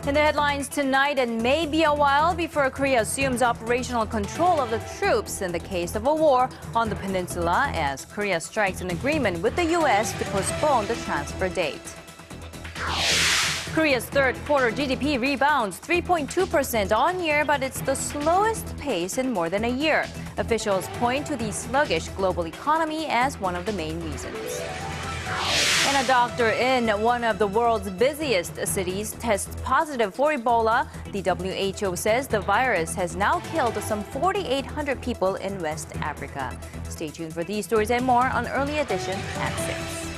In the headlines tonight, it may be a while before Korea assumes operational control of the troops in the case of a war on the peninsula as Korea strikes an agreement with the U.S. to postpone the transfer date. Korea's third quarter GDP rebounds 3.2% on year, but it's the slowest pace in more than a year. Officials point to the sluggish global economy as one of the main reasons. And a doctor in one of the world's busiest cities tests positive for Ebola. The WHO says the virus has now killed some 4,800 people in West Africa. Stay tuned for these stories and more on Early Edition at 6.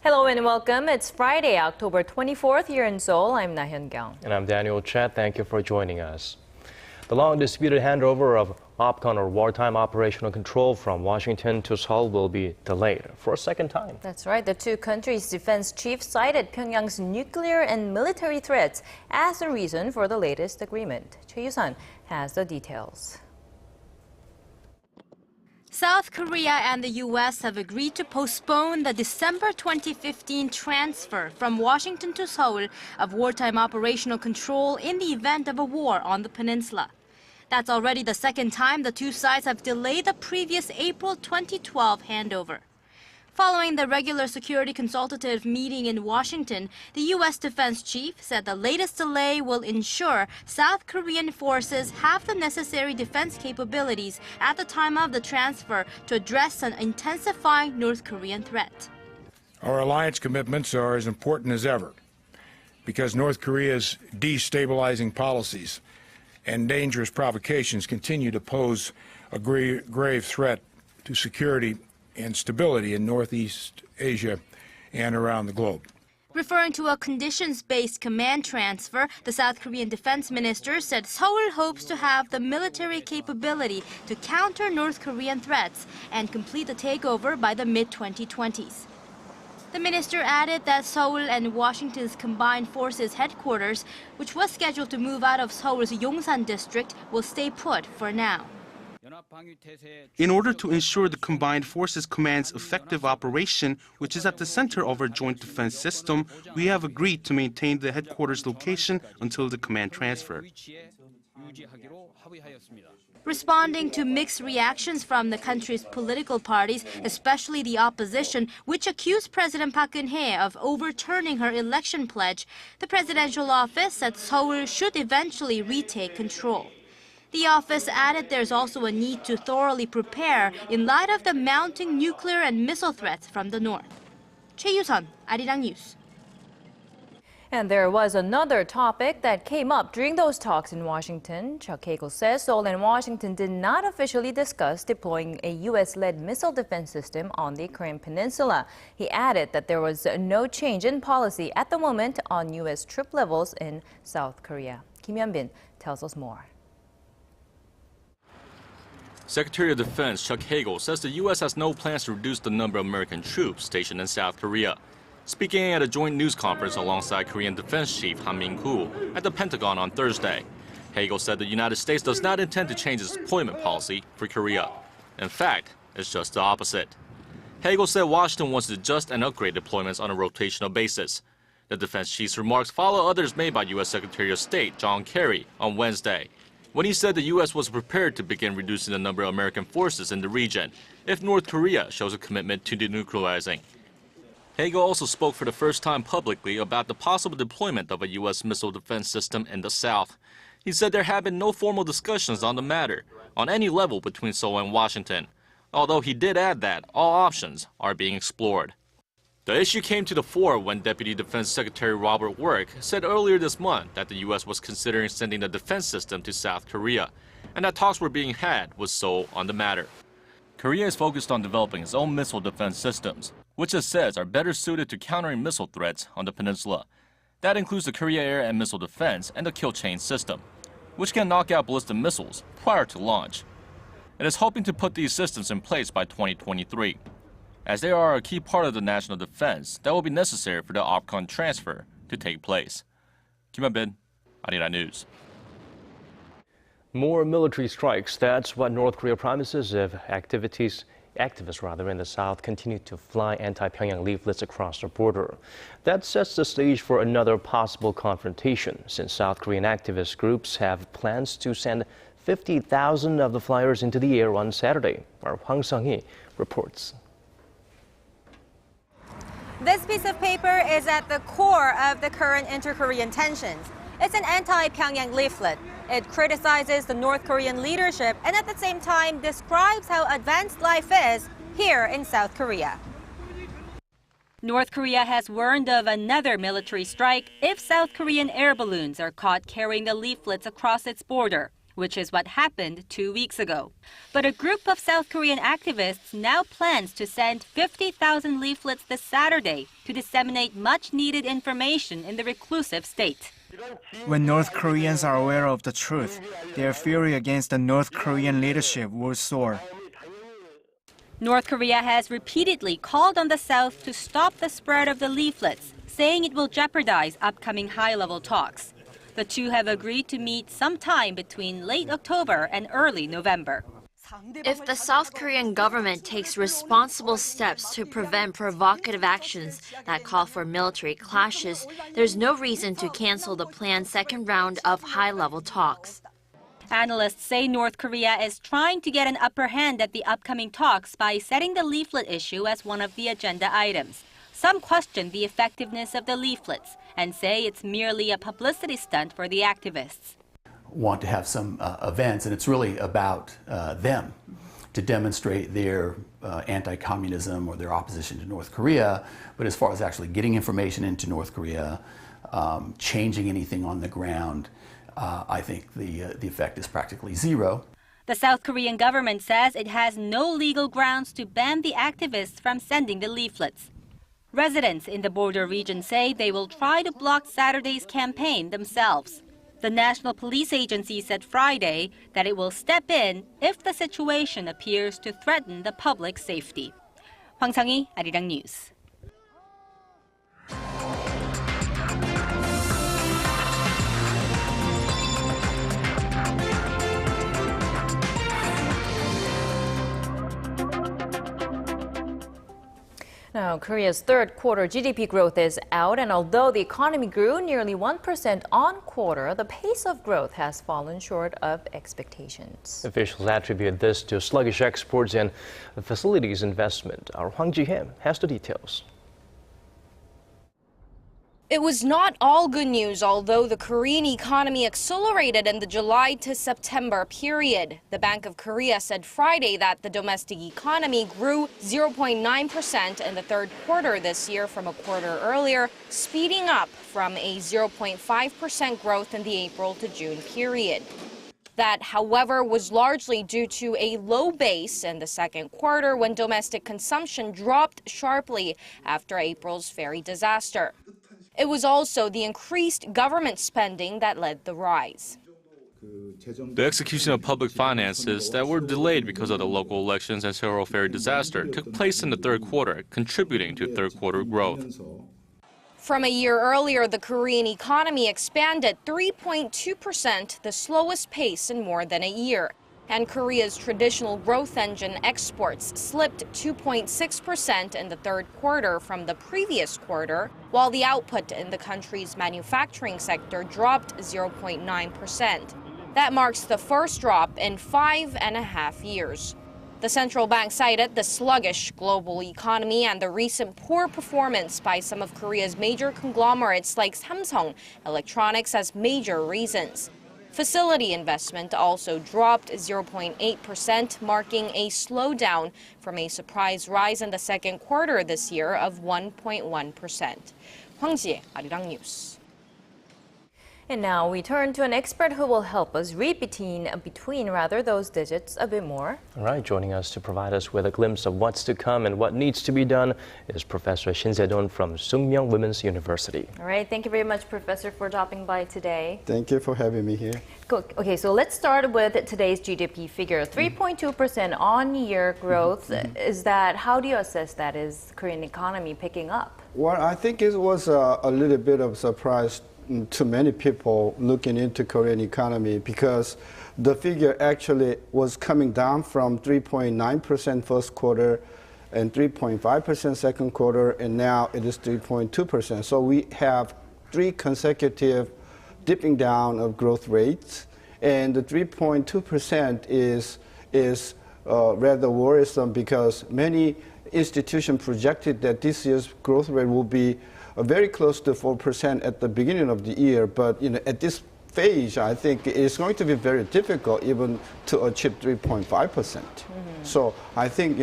Hello and welcome. It's Friday, October 24th here in Seoul. I'm Laah Hyun-kyung. And I'm Daniel Choy. Thank you for joining us. The long-disputed handover of OPCON, or wartime operational control, from Washington to Seoul will be delayed for a second time. That's right. The two countries' defense chiefs cited Pyongyang's nuclear and military threats as the reason for the latest agreement. Choi You-sun has the details. South Korea and the U.S. have agreed to postpone the December 2015 transfer from Washington to Seoul of wartime operational control in the event of a war on the peninsula. That's already the second time the two sides have delayed the previous April 2012 handover. Following the regular Security Consultative Meeting in Washington, the U.S. defense chief said the latest delay will ensure South Korean forces have the necessary defense capabilities at the time of the transfer to address an intensifying North Korean threat. Our alliance commitments are as important as ever because North Korea's destabilizing policies and dangerous provocations continue to pose a grave threat to security and stability in Northeast Asia and around the globe. Referring to a conditions-based command transfer, the South Korean defense minister said Seoul hopes to have the military capability to counter North Korean threats and complete the takeover by the mid-2020s. The minister added that Seoul and Washington's combined forces headquarters, which was scheduled to move out of Seoul's Yongsan district, will stay put for now. In order to ensure the Combined Forces Command's effective operation, which is at the center of our joint defense system, we have agreed to maintain the headquarters location until the command transfer. Responding to mixed reactions from the country's political parties, especially the opposition, which accused President Park Geun-hye of overturning her election pledge, the presidential office said Seoul should eventually retake control. The office added there's also a need to thoroughly prepare in light of the mounting nuclear and missile threats from the north. Choi You-sun, Arirang News. And there was another topic that came up during those talks in Washington. Chuck Hagel says Seoul and Washington did not officially discuss deploying a U.S.-led missile defense system on the Korean peninsula. He added that there was no change in policy at the moment on U.S. troop levels in South Korea. Kim Hyun-bin tells us more. Secretary of Defense Chuck Hagel says the U.S. has no plans to reduce the number of American troops stationed in South Korea. Speaking at a joint news conference alongside Korean Defense Chief Han Min-koo at the Pentagon on Thursday, Hagel said the United States does not intend to change its deployment policy for Korea. In fact, it's just the opposite. Hagel said Washington wants to adjust and upgrade deployments on a rotational basis. The defense chief's remarks follow others made by U.S. Secretary of State John Kerry on Wednesday, when he said the U.S. was prepared to begin reducing the number of American forces in the region if North Korea shows a commitment to denuclearizing. Hagel also spoke for the first time publicly about the possible deployment of a U.S. missile defense system in the South. He said there have been no formal discussions on the matter on any level between Seoul and Washington, although he did add that all options are being explored. The issue came to the fore when Deputy Defense Secretary Robert Work said earlier this month that the U.S. was considering sending a defense system to South Korea, and that talks were being had with Seoul on the matter. Korea is focused on developing its own missile defense systems, which it says are better suited to countering missile threats on the peninsula. That includes the Korea Air and Missile Defense and the Kill Chain system, which can knock out ballistic missiles prior to launch. It is hoping to put these systems in place by 2023. as they are a key part of the national defense that will be necessary for the OPCON transfer to take place. Kim Han-bin, Arirang News. More military strikes. That's what North Korea promises if activists in the south continue to fly anti-Pyongyang leaflets across the border. That sets the stage for another possible confrontation, since South Korean activist groups have plans to send 50,000 of the flyers into the air on Saturday. Our Hwang Sung-hee reports. This piece of paper is at the core of the current inter-Korean tensions. It's an anti-Pyongyang leaflet. It criticizes the North Korean leadership and at the same time describes how advanced life is here in South Korea. North Korea has warned of another military strike if South Korean air balloons are caught carrying the leaflets across its border, which is what happened 2 weeks ago. But a group of South Korean activists now plans to send 50,000 leaflets this Saturday to disseminate much-needed information in the reclusive state. When North Koreans are aware of the truth, their fury against the North Korean leadership will soar. North Korea has repeatedly called on the South to stop the spread of the leaflets, saying it will jeopardize upcoming high-level talks. The two have agreed to meet sometime between late October and early November. If the South Korean government takes responsible steps to prevent provocative actions that call for military clashes, there's no reason to cancel the planned second round of high-level talks. Analysts say North Korea is trying to get an upper hand at the upcoming talks by setting the leaflet issue as one of the agenda items. Some question the effectiveness of the leaflets and say it's merely a publicity stunt for the activists. Want to have some events, and it's really about them to demonstrate their anti-communism or their opposition to North Korea. But as far as actually getting information into North Korea, changing anything on the ground, I think the effect is practically zero. The South Korean government says it has no legal grounds to ban the activists from sending the leaflets. Residents in the border region say they will try to block Saturday's campaign themselves. The National Police Agency said Friday that it will step in if the situation appears to threaten the public safety. Hwang Sung-hee, Arirang News. Now, Korea's third quarter GDP growth is out, and although the economy grew nearly 1% on quarter, the pace of growth has fallen short of expectations. Officials attribute this to sluggish exports and facilities investment. Our Hwang Ji-him has the details. It was not all good news, although the Korean economy accelerated in the July to September period. The Bank of Korea said Friday that the domestic economy grew 0.9% in the third quarter this year from a quarter earlier, speeding up from a 0.5% growth in the April to June period. That, however, was largely due to a low base in the second quarter when domestic consumption dropped sharply after April's ferry disaster. It was also the increased government spending that led the rise. The execution of public finances that were delayed because of the local elections and Seoul ferry disaster took place in the third quarter, contributing to third quarter growth. From a year earlier, the Korean economy expanded 3.2%, the slowest pace in more than a year. And Korea's traditional growth engine, exports, slipped 2.6% in the third quarter from the previous quarter, while the output in the country's manufacturing sector dropped 0.9%. That marks the first drop in 5.5 years. The central bank cited the sluggish global economy and the recent poor performance by some of Korea's major conglomerates like Samsung Electronics as major reasons. Facility investment also dropped 0.8%, marking a slowdown from a surprise rise in the second quarter this year of 1.1%. Hwang Ji, Arirang News. And now we turn to an expert who will help us read between those digits a bit more. All right, joining us to provide us with a glimpse of what's to come and what needs to be done is Professor Shin Se-don from Sookmyung Women's University. All right, thank you very much, Professor, for dropping by today. Thank you for having me here. Cool. Okay, so let's start with today's GDP figure, 3.2% on-year growth. Is that, how do you assess that? Is the Korean economy picking up? Well, I think it was a little bit of a surprise to many people looking into Korean economy because the figure actually was coming down from 3.9% first quarter and 3.5% second quarter, and now it is 3.2%. So we have 3 consecutive dipping down of growth rates, and the 3.2% is rather worrisome because many institutions projected that this year's growth rate will be very close to 4% at the beginning of the year, but at this phase, I think it's going to be very difficult even to achieve 3.5%. So I think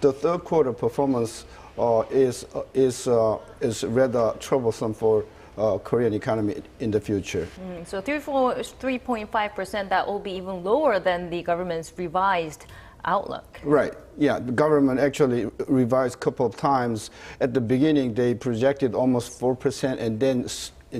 the third quarter performance is rather troublesome for Korean economy in the future. So 3.5%, that will be even lower than the government's revised outlook. Right. Yeah, the government actually revised a couple of times. At the beginning, they projected almost 4% and then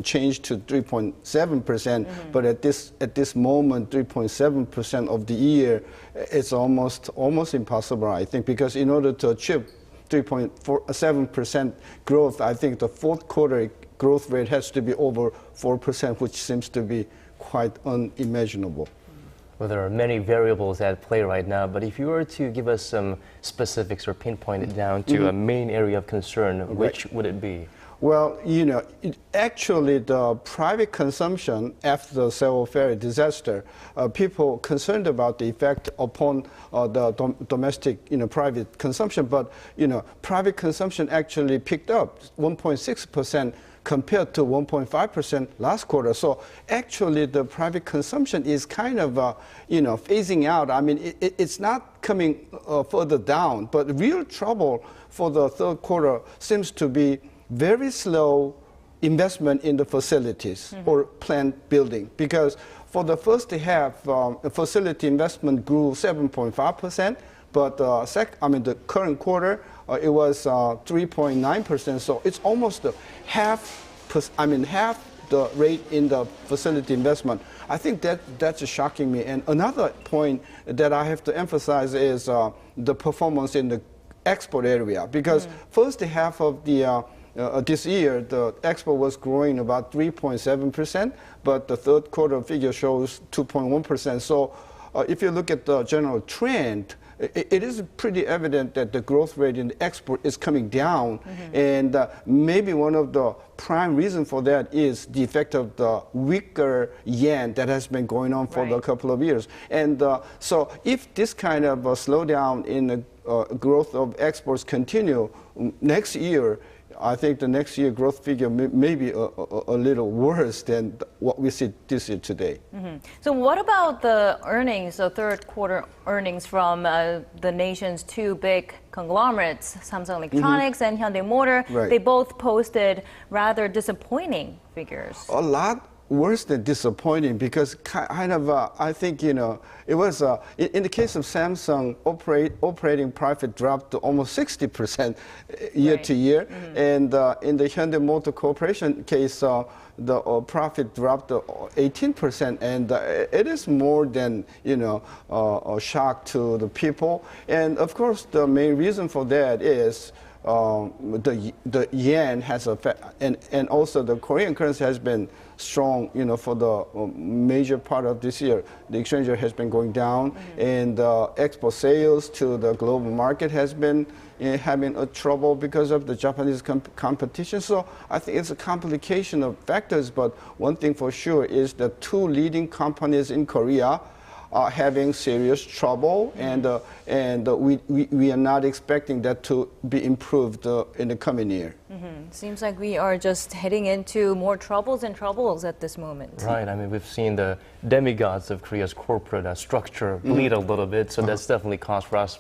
changed to 3.7%. But at this moment, 3.7% of the year, it's almost impossible, I think, because in order to achieve 3.7% growth, I think the fourth quarter growth rate has to be over 4%, which seems to be quite unimaginable. Well, there are many variables at play right now, but if you were to give us some specifics or pinpoint it down to a main area of concern, which would it be? Well, actually the private consumption after the Seoul ferry disaster, people concerned about the effect upon the domestic, private consumption, but, private consumption actually picked up 1.6% compared to 1.5% last quarter. So actually the private consumption is kind of, phasing out. I mean, it's not coming further down, but the real trouble for the third quarter seems to be very slow investment in the facilities or plant building, because for the first half, facility investment grew 7.5%, but the current quarter it was 3.9%. So it's almost half the rate in the facility investment. I think that's shocking me. And another point that I have to emphasize is the performance in the export area, because first half of the this year, the export was growing about 3.7%, but the third quarter figure shows 2.1%. So if you look at the general trend, it is pretty evident that the growth rate in the export is coming down, and maybe one of the prime reasons for that is the effect of the weaker yen that has been going on for a couple of years. And so if this kind of slowdown in the growth of exports continue next year, I think the next year growth figure may be a little worse than what we see this year today. So what about the earnings, the third quarter earnings from the nation's 2 big conglomerates, Samsung Electronics and Hyundai Motor? They both posted rather disappointing figures. A lot worse than disappointing, because I think it was in the case of Samsung, operating profit dropped to almost 60% year to year, and in the Hyundai Motor Corporation case, the profit dropped to 18%, and it is more than a shock to the people. And of course, the main reason for that is the yen has and also the Korean currency has been strong, for the major part of this year. The exchange rate has been going down, and export sales to the global market has been having a trouble because of the Japanese competition. So I think it's a complication of factors, but one thing for sure is the 2 leading companies in Korea are having serious trouble, and we are not expecting that to be improved in the coming year. Seems like we are just heading into more troubles and troubles at this moment. Right. I mean, we've seen the demigods of Korea's corporate structure bleed a little bit, so that's definitely cause for us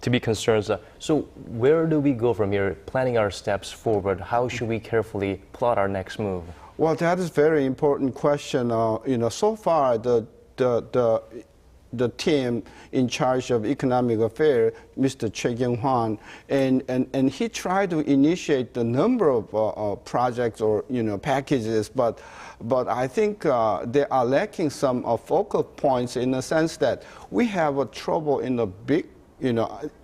to be concerned. So where do we go from here, planning our steps forward? How should we carefully plot our next move? Well, that is a very important question. So far, the team in charge of economic affairs, Mr. Choi You-sun, and he tried to initiate a number of projects or packages, but I think they are lacking some focal points in the sense that we have a trouble in the big,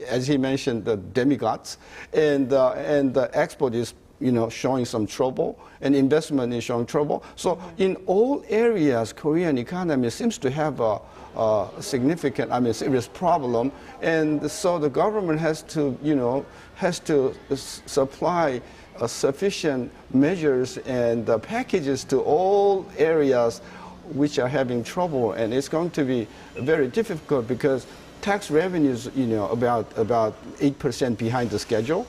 as he mentioned, the demigods, and the export is showing some trouble, and investment is showing trouble. So in all areas, Korean economy seems to have a significant, serious problem, and so the government has to supply sufficient measures and packages to all areas which are having trouble, and it's going to be very difficult because tax revenues, about 8% behind the schedule,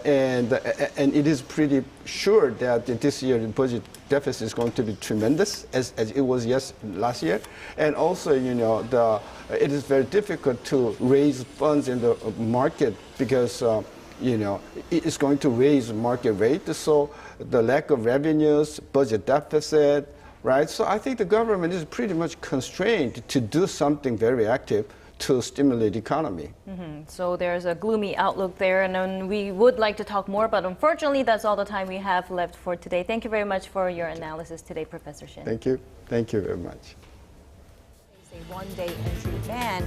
and it is pretty sure that this year the budget deficit is going to be tremendous, as it was last year, and also it is very difficult to raise funds in the market because it is going to raise market rate. So the lack of revenues, budget deficit, right? So I think the government is pretty much constrained to do something very active to stimulate the economy. So there's a gloomy outlook there, and then we would like to talk more, but unfortunately that's all the time we have left for today. Thank you very much for your analysis today, Professor Shin. Thank you. Thank you very much. A one-day entry ban.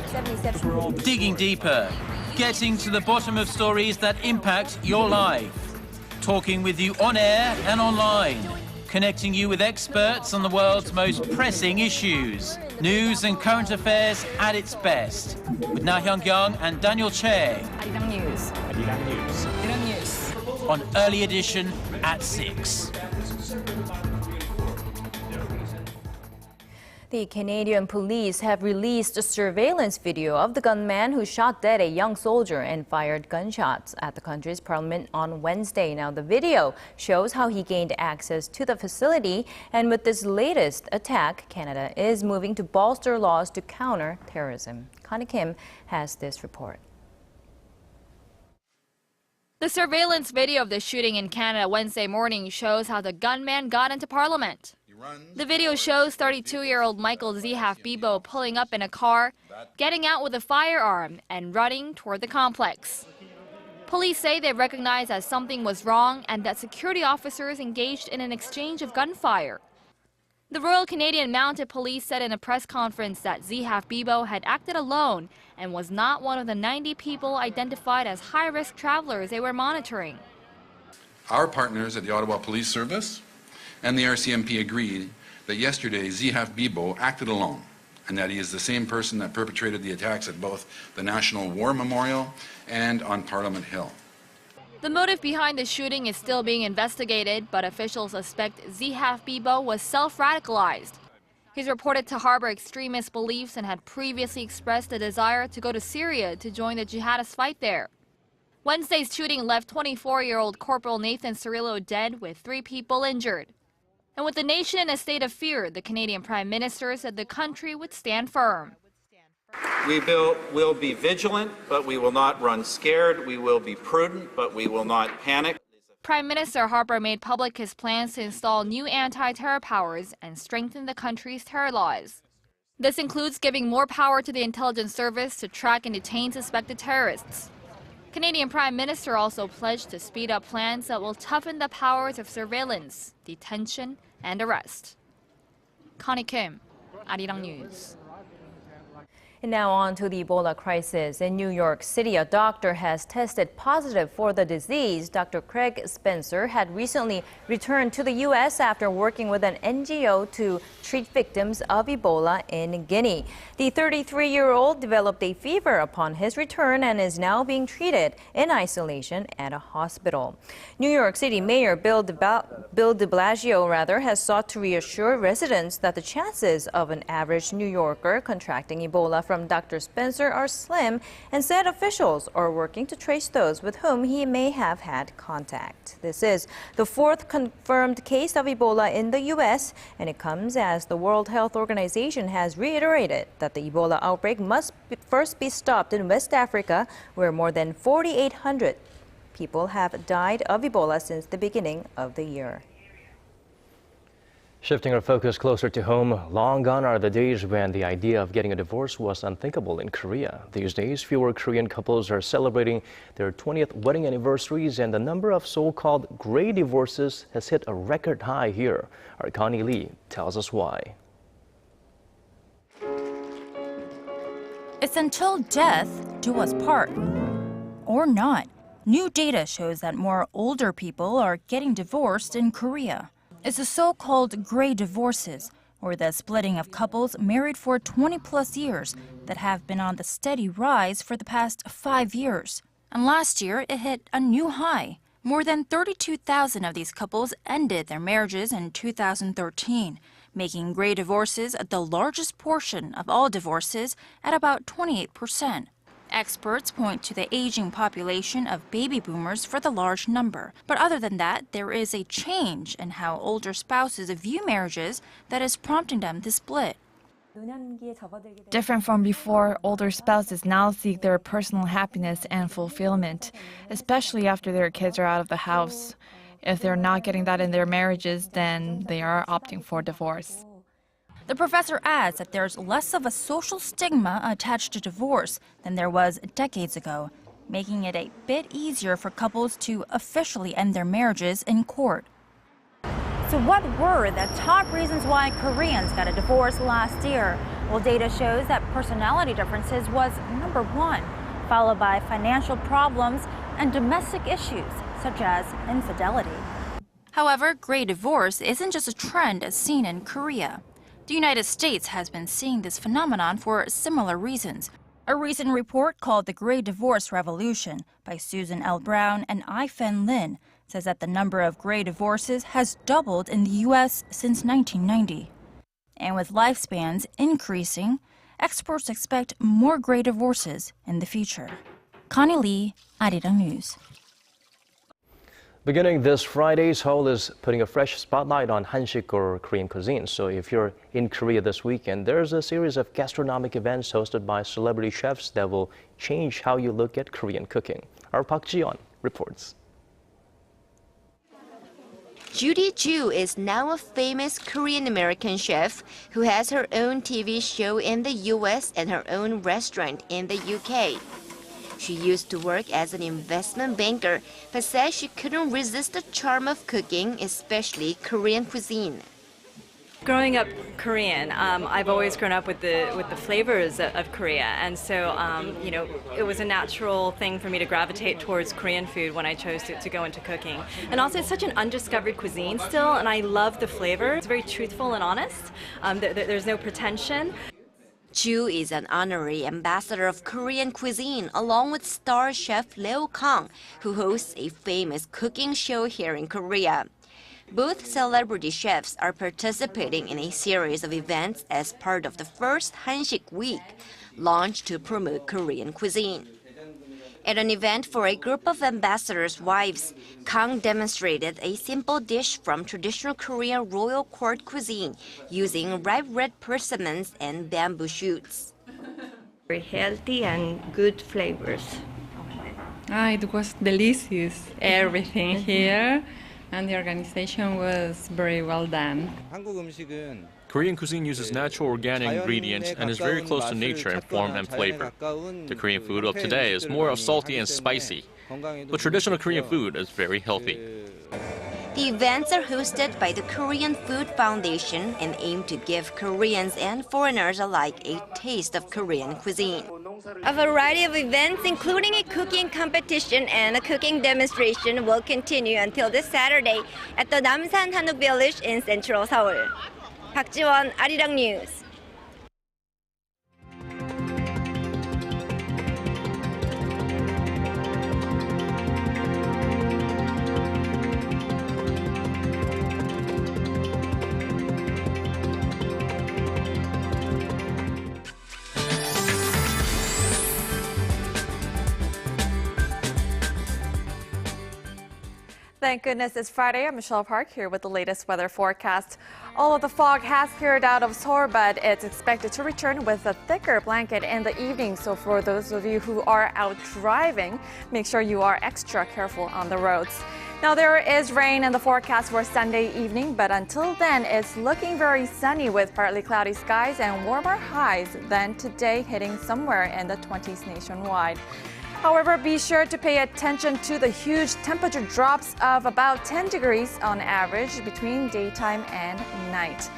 77. Digging deeper, getting to the bottom of stories that impact your life. Talking with you on air and online. Connecting you with experts on the world's most pressing issues. News and current affairs at its best. With Laah Hyun-kyung and Daniel Choy. Arirang News. Arirang News. Arirang News. On Early Edition at 6. The Canadian police have released a surveillance video of the gunman who shot dead a young soldier and fired gunshots at the country's parliament on Wednesday. Now, the video shows how he gained access to the facility, and with this latest attack, Canada is moving to bolster laws to counter terrorism. Connie Kim has this report. The surveillance video of the shooting in Canada Wednesday morning shows how the gunman got into parliament. The video shows 32-year-old Michael Bibo pulling up in a car, getting out with a firearm, and running toward the complex. Police say they recognize that something was wrong and that security officers engaged in an exchange of gunfire. The Royal Canadian Mounted Police said in a press conference that Bibo had acted alone and was not one of the 90 people identified as high-risk travelers they were monitoring. Our partners at the Ottawa Police Service and the RCMP agreed that yesterday Bibo acted alone and that he is the same person that perpetrated the attacks at both the National War Memorial and on Parliament Hill. The motive behind the shooting is still being investigated, but officials suspect Bibo was self-radicalized. He's reported to harbor extremist beliefs and had previously expressed a desire to go to Syria to join the jihadist fight there. Wednesday's shooting left 24-year-old Corporal Nathan Cirillo dead with 3 people injured. And with the nation in a state of fear, the Canadian Prime Minister said the country would stand firm. We will be vigilant, but we will not run scared. We will be prudent, but we will not panic. Prime Minister Harper made public his plans to install new anti-terror powers and strengthen the country's terror laws. This includes giving more power to the intelligence service to track and detain suspected terrorists. Canadian Prime Minister also pledged to speed up plans that will toughen the powers of surveillance, detention, and arrest. Connie Kim, Arirang News. And now on to the Ebola crisis. In New York City, a doctor has tested positive for the disease. Dr. Craig Spencer had recently returned to the U.S. after working with an NGO to treat victims of Ebola in Guinea. The 33-year-old developed a fever upon his return and is now being treated in isolation at a hospital. New York City Mayor Bill de Blasio has sought to reassure residents that the chances of an average New Yorker contracting Ebola from Dr. Spencer are slim, and said officials are working to trace those with whom he may have had contact. This is the 4th confirmed case of Ebola in the U.S., and it comes as the World Health Organization has reiterated that the Ebola outbreak must first be stopped in West Africa, where more than 4,800 people have died of Ebola since the beginning of the year. Shifting our focus closer to home, long gone are the days when the idea of getting a divorce was unthinkable in Korea. These days, fewer Korean couples are celebrating their 20th wedding anniversaries, and the number of so-called gray divorces has hit a record high here. Our Connie Lee tells us why. It's until death do us part. Or not. New data shows that more older people are getting divorced in Korea. It's the so-called gray divorces, or the splitting of couples married for 20-plus years that have been on the steady rise for the past 5 years. And last year, it hit a new high. More than 32,000 of these couples ended their marriages in 2013, making gray divorces the largest portion of all divorces at about 28%. Experts point to the aging population of baby boomers for the large number. But other than that, there is a change in how older spouses view marriages that is prompting them to split. Different from before, older spouses now seek their personal happiness and fulfillment, especially after their kids are out of the house. If they're not getting that in their marriages, then they are opting for divorce. The professor adds that there's less of a social stigma attached to divorce than there was decades ago, making it a bit easier for couples to officially end their marriages in court. So what were the top reasons why Koreans got a divorce last year? Well, data shows that personality differences was number one, followed by financial problems and domestic issues, such as infidelity. However, gray divorce isn't just a trend seen in Korea. The United States has been seeing this phenomenon for similar reasons. A recent report called The Gray Divorce Revolution by Susan L. Brown and I-Fen Lin says that the number of gray divorces has doubled in the U.S. since 1990. And with lifespans increasing, experts expect more gray divorces in the future. Connie Lee, Arirang News. Beginning this Friday, Seoul is putting a fresh spotlight on Hansik or Korean cuisine. So if you're in Korea this weekend, there's a series of gastronomic events hosted by celebrity chefs that will change how you look at Korean cooking. Our Park Ji-yeon reports. Judy Ju is now a famous Korean-American chef who has her own TV show in the US and her own restaurant in the UK. She used to work as an investment banker, but says she couldn't resist the charm of cooking, especially Korean cuisine. Growing up Korean, I've always grown up with the flavors of Korea, and so it was a natural thing for me to gravitate towards Korean food when I chose to go into cooking. And also, it's such an undiscovered cuisine still, and I love the flavor. It's very truthful and honest. There's no pretension. Ju is an honorary ambassador of Korean cuisine, along with star chef Leo Kang, who hosts a famous cooking show here in Korea. Both celebrity chefs are participating in a series of events as part of the first Hansik Week, launched to promote Korean cuisine. At an event for a group of ambassadors' wives, Kang demonstrated a simple dish from traditional Korean royal court cuisine using ripe red persimmons and bamboo shoots. Very healthy and good flavors. It was delicious, everything here, and the organization was very well done. Korean cuisine uses natural organic ingredients and is very close to nature in form and flavor. The Korean food of today is more salty and spicy, but traditional Korean food is very healthy. The events are hosted by the Korean Food Foundation and aim to give Koreans and foreigners alike a taste of Korean cuisine. A variety of events, including a cooking competition and a cooking demonstration, will continue until this Saturday at the Namsan Hanok Village in central Seoul. Park Ji-won, Arirang News. Thank goodness it's Friday. I'm Michelle Park here with the latest weather forecast. All of the fog has cleared out of Seoul, but it's expected to return with a thicker blanket in the evening. So for those of you who are out driving, make sure you are extra careful on the roads. Now there is rain in the forecast for Sunday evening, but until then it's looking very sunny with partly cloudy skies and warmer highs than today, hitting somewhere in the 20s nationwide. However, be sure to pay attention to the huge temperature drops of about 10 degrees on average between daytime and night.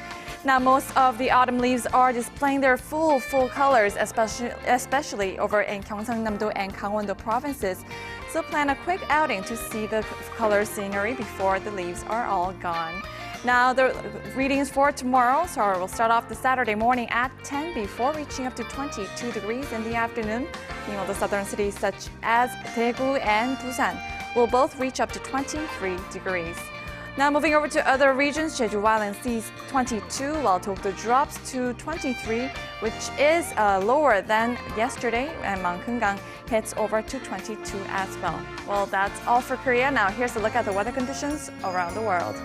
Now, most of the autumn leaves are displaying their full colors, especially over in Gyeongsang-namdo and Gangwon-do provinces. So plan a quick outing to see the color scenery before the leaves are all gone. Now, the readings for tomorrow, so we'll start off the Saturday morning at 10 before reaching up to 22 degrees in the afternoon. Meanwhile, the southern cities such as Daegu and Busan will both reach up to 23 degrees. Now, moving over to other regions, Jeju Island sees 22, while Dokdo drops to 23, which is lower than yesterday, and Mangkungang hits over to 22 as well. Well, that's all for Korea. Now, here's a look at the weather conditions around the world.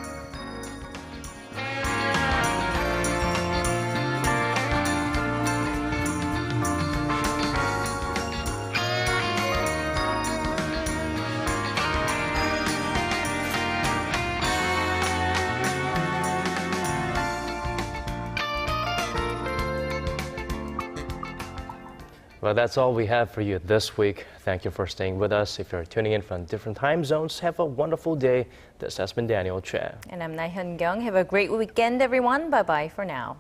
Well, that's all we have for you this week. Thank you for staying with us. If you're tuning in from different time zones, have a wonderful day. This has been Daniel Choy. And I'm Laah Hyun-kyung. Have a great weekend, everyone. Bye-bye for now.